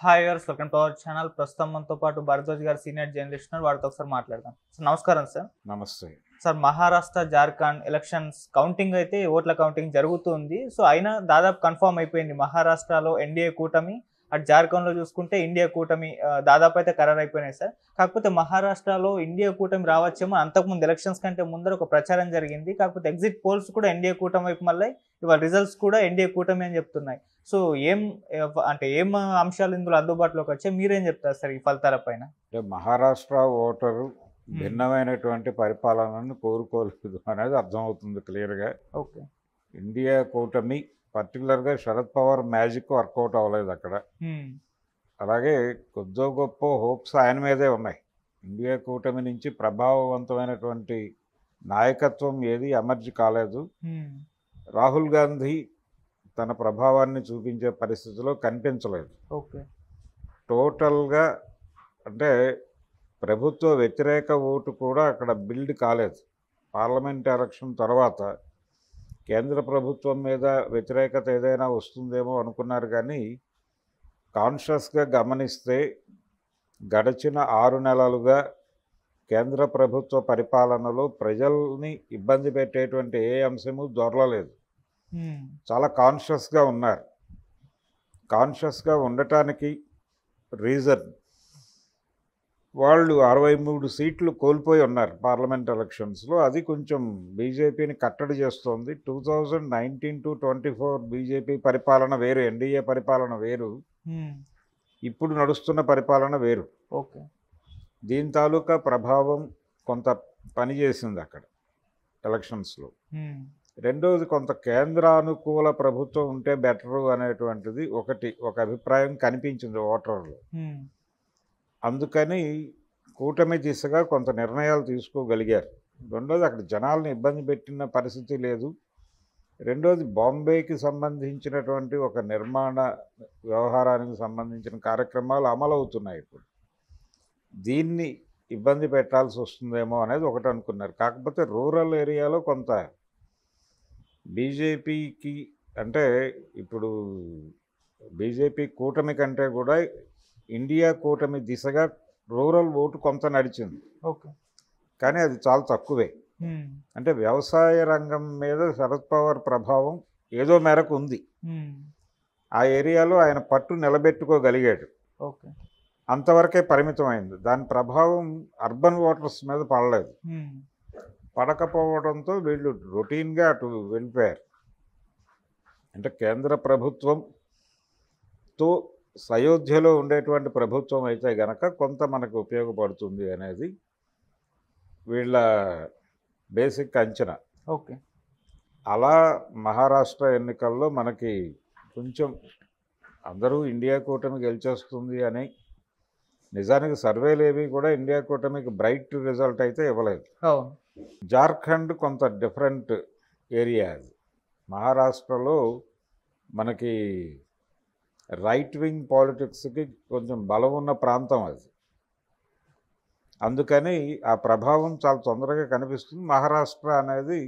Hi viewers, welcome to our channel. ప్రస్తుతం మనతో పాటు భరద్వాజ్ గారు సీనియర్ జర్నలిస్ట్ ఉన్నారు. వారితో ఒకసారి మాట్లాడదాం. సార్ నమస్కారం సార్. నమస్తే. Sir, Maharashtra, Jharkhand elections counting అయితే ఓట్ల కౌంటింగ్ జరుగుతుంది. సో అయినా దాదాపు కన్ఫర్మ్ అయిపోయింది. మహారాష్ట్రలో ఎన్డీఏ కూటమి, అటు జార్ఖండ్లో చూసుకుంటే ఇండియా కూటమి దాదాపు అయితే ఖరారు అయిపోయినాయి సార్. కాకపోతే మహారాష్ట్రలో ఇండియా కూటమి రావచ్చేమో. అంతకుముందు ఎలక్షన్స్ కంటే ముందర ఒక ప్రచారం జరిగింది. కాకపోతే ఎగ్జిట్ పోల్స్ కూడా ఎన్డీఏ కూటమి వైపు మళ్ళీ ఇవాళ రిజల్ట్స్ కూడా ఎన్డీఏ కూటమి అని చెప్తున్నాయి. సో ఏం అంశాలు ఇందులో అందుబాటులోకి వచ్చాయి, మీరేం చెప్తారు సార్ ఈ ఫలితాల పైన? అంటే మహారాష్ట్ర ఓటరు భిన్నమైనటువంటి పరిపాలనను కోరుకోలేదు అనేది అర్థమవుతుంది క్లియర్గా. ఓకే. ఇండియా కూటమి పర్టికులర్గా శరద్ పవార్ మ్యాజిక్ వర్కౌట్ అవ్వలేదు అక్కడ. అలాగే కొద్దో గొప్ప హోప్స్ ఆయన మీదే ఉన్నాయి. ఇండియా కూటమి నుంచి ప్రభావవంతమైనటువంటి నాయకత్వం ఏది ఎమర్జ్ కాలేదు. రాహుల్ గాంధీ తన ప్రభావాన్ని చూపించే పరిస్థితిలో కనిపించలేదు. ఓకే. టోటల్గా అంటే ప్రభుత్వ వ్యతిరేక ఓటు కూడా అక్కడ బిల్డ్ కాలేదు. పార్లమెంట్ ఎలక్షన్ తర్వాత కేంద్ర ప్రభుత్వం మీద వ్యతిరేకత ఏదైనా వస్తుందేమో అనుకున్నారు, కానీ కాన్షియస్గా గమనిస్తే గడిచిన 6 నెలలుగా కేంద్ర ప్రభుత్వ పరిపాలనలో ప్రజల్ని ఇబ్బంది పెట్టేటువంటి ఏ అంశము దొరలలేదు. చాలా కాన్షియస్గా ఉన్నారు. కాన్షియస్గా ఉండటానికి రీజన్ వాళ్ళు 63 సీట్లు కోల్పోయి ఉన్నారు పార్లమెంట్ ఎలక్షన్స్లో. అది కొంచెం బీజేపీని కట్టడి చేస్తోంది. 2019 to 24 బీజేపీ పరిపాలన వేరు, ఎన్డీఏ పరిపాలన వేరు, ఇప్పుడు నడుస్తున్న పరిపాలన వేరు. ఓకే. దీని తాలూకా ప్రభావం కొంత పనిచేసింది అక్కడ ఎలక్షన్స్లో. రెండోది, కొంత కేంద్రానుకూల ప్రభుత్వం ఉంటే బెటరు అనేటువంటిది ఒక అభిప్రాయం కనిపించింది ఓటర్లు. అందుకని కూటమి దిశగా కొంత నిర్ణయాలు తీసుకోగలిగారు. రెండోది, అక్కడ జనాలను ఇబ్బంది పెట్టిన పరిస్థితి లేదు. రెండోది, బాంబేకి సంబంధించినటువంటి ఒక నిర్మాణ వ్యవహారానికి సంబంధించిన కార్యక్రమాలు అమలవుతున్నాయి. ఇప్పుడు దీన్ని ఇబ్బంది పెట్టాల్సి వస్తుందేమో అనేది ఒకటి అనుకున్నారు. కాకపోతే రూరల్ ఏరియాలో కొంత బీజేపీకి, అంటే ఇప్పుడు బీజేపీ కూటమి కంటే కూడా ఇండియా కూటమి దిశగా రూరల్ ఓటు కొంత నడిచింది. ఓకే. కానీ అది చాలా తక్కువే. అంటే వ్యవసాయ రంగం మీద శరద్ పవార్ ప్రభావం ఏదో మేరకు ఉంది. ఆ ఏరియాలో ఆయన పట్టు నిలబెట్టుకోగలిగాడు. ఓకే. అంతవరకే పరిమితమైంది. దాని ప్రభావం అర్బన్ ఓటర్స్ మీద పడలేదు. పడకపోవడంతో వీళ్ళు రొటీన్గా అటు వెళ్ళిపోయారు. అంటే కేంద్ర ప్రభుత్వంతో సయోధ్యలో ఉండేటువంటి ప్రభుత్వం అయితే గనక కొంత మనకు ఉపయోగపడుతుంది అనేది వీళ్ళ బేసిక్ అంచనా. ఓకే. అలా మహారాష్ట్ర ఎన్నికల్లో మనకి కొంచెం అందరూ ఇండియా కూటమి గెలిచేస్తుంది అని, నిజానికి సర్వేలు ఏవి కూడా ఇండియా కూటమికి బ్రైట్ రిజల్ట్ అయితే ఇవ్వలేదు. జార్ఖండ్ కొంత డిఫరెంట్ ఏరియా. అది మహారాష్ట్రలో మనకి రైట్ వింగ్ పాలిటిక్స్కి కొంచెం బలం ఉన్న ప్రాంతం అది. అందుకని ఆ ప్రభావం చాలా తొందరగా కనిపిస్తుంది. మహారాష్ట్ర అనేది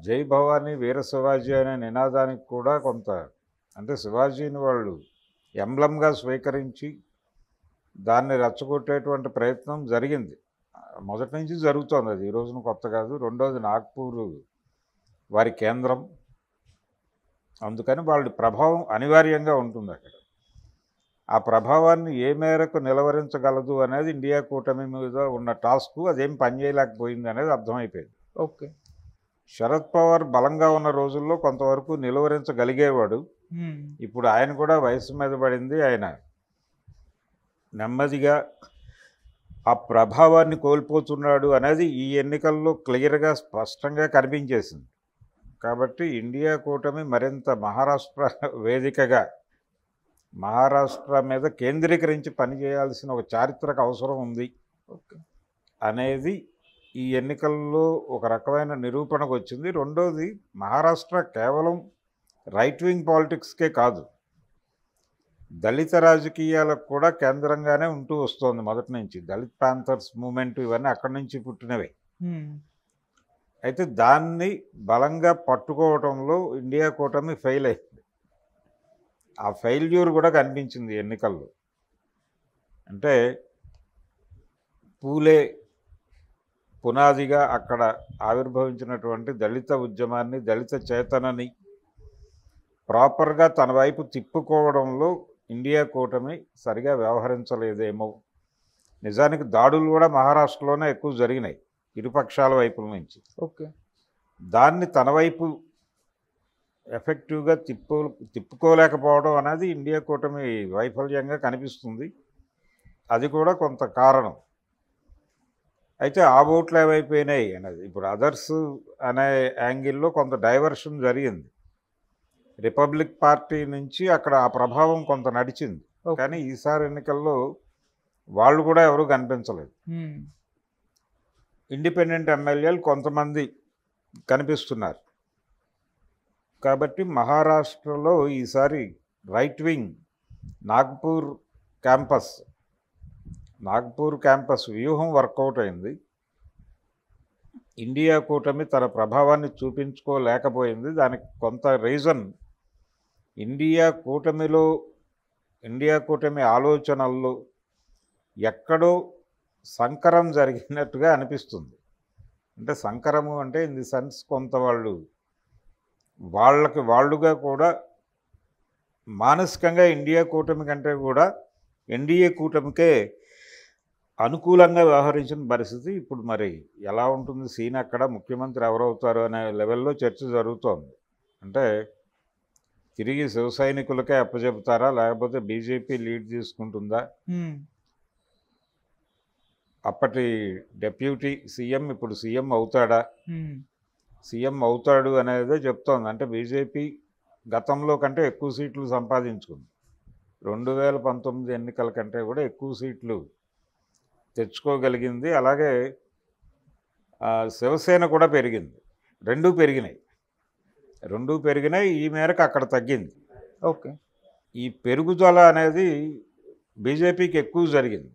జై భవానీ వీర శివాజీ అనే నినాదానికి కూడా కొంత, అంటే శివాజీని వాళ్ళు ఎంబ్లంగా స్వీకరించి దాన్ని రెచ్చగొట్టేటువంటి ప్రయత్నం జరిగింది. మొదటి నుంచి జరుగుతోంది. అది ఈ రోజున కొత్త కాదు. రెండోది, నాగ్పూర్ వారి కేంద్రం. అందుకని వాళ్ళ ప్రభావం అనివార్యంగా ఉంటుంది అక్కడ. ఆ ప్రభావాన్ని ఏ మేరకు నిలవరించగలదు అనేది ఇండియా కూటమి మీద ఉన్న టాస్క్. అదేం పనిచేయలేకపోయింది అనేది అర్థమైపోయింది. ఓకే. శరద్ పవార్ బలంగా ఉన్న రోజుల్లో కొంతవరకు నిలువరించగలిగేవాడు. ఇప్పుడు ఆయన కూడా వయసు మీద పడింది. ఆయన నెమ్మదిగా ఆ ప్రభావాన్ని కోల్పోతున్నాడు అనేది ఈ ఎన్నికల్లో క్లియర్గా స్పష్టంగా కనిపించేసింది. కాబట్టి ఇండియా కూటమి మరింత మహారాష్ట్ర వేదికగా మహారాష్ట్ర మీద కేంద్రీకరించి పనిచేయాల్సిన ఒక చారిత్రక అవసరం ఉంది అనేది ఈ ఎన్నికల్లో ఒక రకమైన నిరూపణకు వచ్చింది. రెండోది, మహారాష్ట్ర కేవలం రైట్ వింగ్ పాలిటిక్స్కే కాదు, దళిత రాజకీయాలకు కూడా కేంద్రంగానే ఉంటూ వస్తోంది మొదటి నుంచి. దళిత్ ప్యాంథర్స్ మూమెంట్ ఇవన్నీ అక్కడి నుంచి పుట్టినవే. అయితే దాన్ని బలంగా పట్టుకోవడంలో ఇండియా కూటమి ఫెయిల్ అయింది. ఆ ఫెయిల్యూర్ కూడా కనిపించింది ఎన్నికల్లో. అంటే పూలే పునాదిగా అక్కడ ఆవిర్భవించినటువంటి దళిత ఉద్యమాన్ని, దళిత చేతనని ప్రాపర్గా తన వైపు తిప్పుకోవడంలో ఇండియా కూటమి సరిగా వ్యవహరించలేదేమో. నిజానికి దాడులు కూడా మహారాష్ట్రలోనే ఎక్కువ జరిగినాయి ఇరుపక్షాల వైపుల నుంచి. ఓకే. దాన్ని తన వైపు ఎఫెక్టివ్గా తిప్పుకోలేకపోవడం అనేది ఇండియా కూటమి వైఫల్యంగా కనిపిస్తుంది. అది కూడా కొంత కారణం. అయితే ఆ ఓట్లు ఏమైపోయినాయి అనేది ఇప్పుడు అదర్స్ అనే యాంగిల్లో కొంత డైవర్షన్ జరిగింది. రిపబ్లిక్ పార్టీ నుంచి అక్కడ ఆ ప్రభావం కొంత నడిచింది. కానీ ఈసారి ఎన్నికల్లో వాళ్ళు కూడా ఎవరు కనిపించలేదు. ఇండిపెండెంట్ ఎమ్మెల్యేలు కొంతమంది కనిపిస్తున్నారు. కాబట్టి మహారాష్ట్రలో ఈసారి రైట్ వింగ్ నాగ్పూర్ క్యాంపస్ వ్యూహం వర్కౌట్ అయింది. ఇండియా కూటమి తన ప్రభావాన్ని చూపించుకోలేకపోయింది. దానికి కొంత రీజన్ ఇండియా కూటమి ఆలోచనల్లో ఎక్కడో సంకరం జరిగినట్టుగా అనిపిస్తుంది. అంటే సంకరము అంటే ఇన్ ది సెన్స్ కొంత వాళ్ళుగా కూడా మానసికంగా ఇండియా కూటమి కంటే కూడా ఎన్డీఏ కూటమికే అనుకూలంగా వ్యవహరించిన పరిస్థితి. ఇప్పుడు మరి ఎలా ఉంటుంది సీన్ అక్కడ, ముఖ్యమంత్రి ఎవరవుతారు అనే లెవెల్లో చర్చ జరుగుతోంది. అంటే తిరిగి శివ సైనికులకే అప్పచెబుతారా, లేకపోతే బీజేపీ లీడ్ తీసుకుంటుందా? అప్పటి డెప్యూటీ సీఎం ఇప్పుడు సీఎం అవుతాడా? సీఎం అవుతాడు అనేదే చెప్తోంది. అంటే బీజేపీ గతంలో కంటే ఎక్కువ సీట్లు సంపాదించుకుంది. 2019 ఎన్నికల కంటే కూడా ఎక్కువ సీట్లు తెచ్చుకోగలిగింది. అలాగే శివసేన కూడా పెరిగింది. రెండూ పెరిగినాయి. ఈ మేరకు అక్కడ తగ్గింది. ఓకే. ఈ పెరుగుదల అనేది బీజేపీకి ఎక్కువ జరిగింది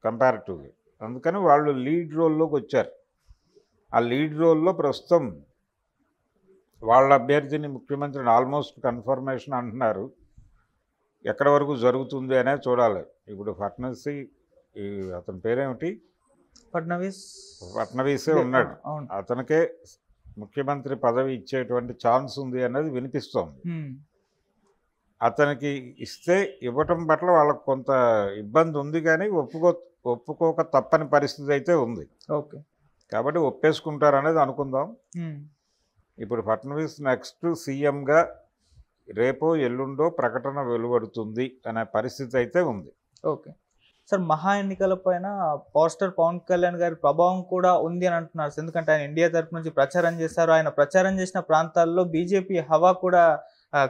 కంపారిటివ్గా. అందుకని వాళ్ళు లీడ్ రోల్లోకి వచ్చారు. ఆ లీడ్ రోల్లో ప్రస్తుతం వాళ్ళ అభ్యర్థిని ముఖ్యమంత్రిని ఆల్మోస్ట్ కన్ఫర్మేషన్ అంటున్నారు. ఎక్కడి వరకు జరుగుతుంది అనేది చూడాలి. ఇప్పుడు అతని పేరేమిటి, ఫడ్నవీసే ఉన్నాడు. అతనికే ముఖ్యమంత్రి పదవి ఇచ్చేటువంటి ఛాన్స్ ఉంది అనేది వినిపిస్తోంది. అతనికి ఇస్తే ఇవ్వటం పట్ల వాళ్ళకు కొంత ఇబ్బంది ఉంది, కానీ ఒప్పుకోక తప్పని పరిస్థితి అయితే ఉంది. ఓకే. కాబట్టి ఒప్పేసుకుంటారనేది అనుకుందాం. ఇప్పుడు ఫడ్నవీస్ నెక్స్ట్ సీఎంగా రేపో ఎల్లుండో ప్రకటన వెలువడుతుంది అనే పరిస్థితి అయితే ఉంది. ఓకే సార్, మహా ఎన్నికల పైన పవర్ స్టార్ పవన్ కళ్యాణ్ గారి ప్రభావం కూడా ఉంది అని అంటున్నారు. ఎందుకంటే ఆయన ఇండియా తరపు నుంచి ప్రచారం చేశారు. ఆయన ప్రచారం చేసిన ప్రాంతాల్లో బీజేపీ హవా కూడా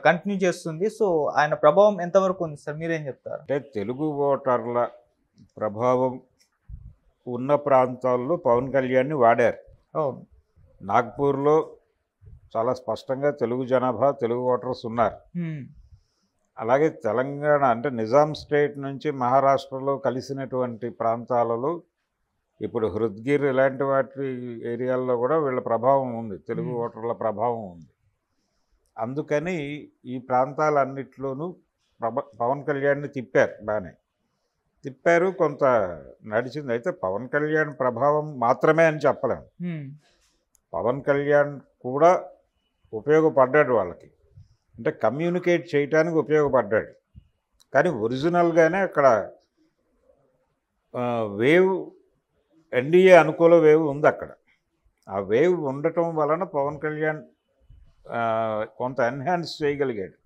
కంటిన్యూ చేస్తుంది. సో ఆయన ప్రభావం ఎంతవరకు ఉంది సార్, మీరేం చెప్తారు? అంటే తెలుగు ఓటర్ల ప్రభావం ఉన్న ప్రాంతాల్లో పవన్ కళ్యాణ్ని వాడారు. అవును. నాగ్పూర్లో చాలా స్పష్టంగా తెలుగు జనాభా, తెలుగు ఓటర్స్ ఉన్నారు. అలాగే తెలంగాణ అంటే నిజాం స్టేట్ నుంచి మహారాష్ట్రలో కలిసినటువంటి ప్రాంతాలలో ఇప్పుడు హృద్గిర్ ఇలాంటి వాటి ఏరియాల్లో కూడా వీళ్ళ ప్రభావం ఉంది, తెలుగు ఓటర్ల ప్రభావం ఉంది. అందుకని ఈ ప్రాంతాలన్నిట్లోనూ పవన్ కళ్యాణ్ని బాగానే తిప్పారు, కొంత నడిచింది. అయితే పవన్ కళ్యాణ్ ప్రభావం మాత్రమే అని చెప్పలేము. పవన్ కళ్యాణ్ కూడా ఉపయోగపడ్డాడు వాళ్ళకి, అంటే కమ్యూనికేట్ చేయటానికి ఉపయోగపడ్డాడు. కానీ ఒరిజినల్గానే అక్కడ వేవ్ ఎన్డీఏ అనుకూల వేవ్ ఉంది అక్కడ. ఆ వేవ్ ఉండటం వలన పవన్ కళ్యాణ్ కొంత ఎన్హాన్స్ చేయగలిగాడు.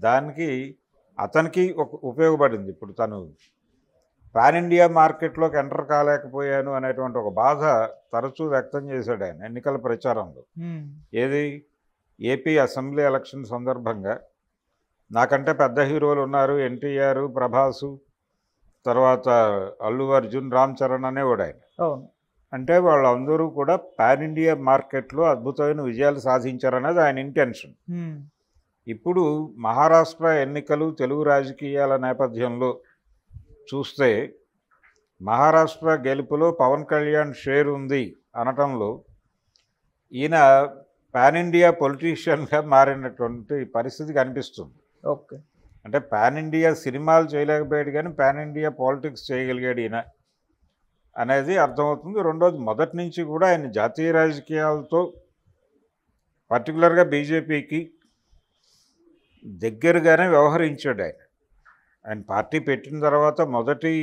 దానికి అతనికి ఉపయోగపడింది. ఇప్పుడు తను పాన్ ఇండియా మార్కెట్లోకి ఎంటర్ కాలేకపోయాను అనేటువంటి ఒక బాధ తరచూ వ్యక్తం చేశాడు ఆయన ఎన్నికల ప్రచారంలో. ఏది, ఏపీ అసెంబ్లీ ఎలక్షన్ సందర్భంగా నాకంటే పెద్ద హీరోలు ఉన్నారు, ఎన్టీఆర్, ప్రభాసు, తర్వాత అల్లు అర్జున్, రామ్ చరణ్ అనేవాడు ఆయన. అంటే వాళ్ళందరూ కూడా పాన్ ఇండియా మార్కెట్లో అద్భుతమైన విజయాలు సాధించారనేది ఆయన ఇంటెన్షన్. ఇప్పుడు మహారాష్ట్ర ఎన్నికలు, తెలుగు రాజకీయాల నేపథ్యంలో చూస్తే మహారాష్ట్ర గెలుపులో పవన్ కళ్యాణ్ షేర్ ఉంది అనటంలో ఈయన పాన్ ఇండియా పొలిటీషియన్గా మారినటువంటి పరిస్థితి కనిపిస్తుంది. ఓకే. అంటే పాన్ ఇండియా సినిమాలు చేయలేకపోయాడు కానీ పాన్ ఇండియా పాలిటిక్స్ చేయగలిగాడు ఈయన అనేది అర్థమవుతుంది. రెండోది మొదటి నుంచి కూడా ఆయన జాతీయ రాజకీయాలతో పర్టికులర్గా బీజేపీకి దగ్గరగానే వ్యవహరించాడు ఆయన. ఆయన పార్టీ పెట్టిన తర్వాత మొదటి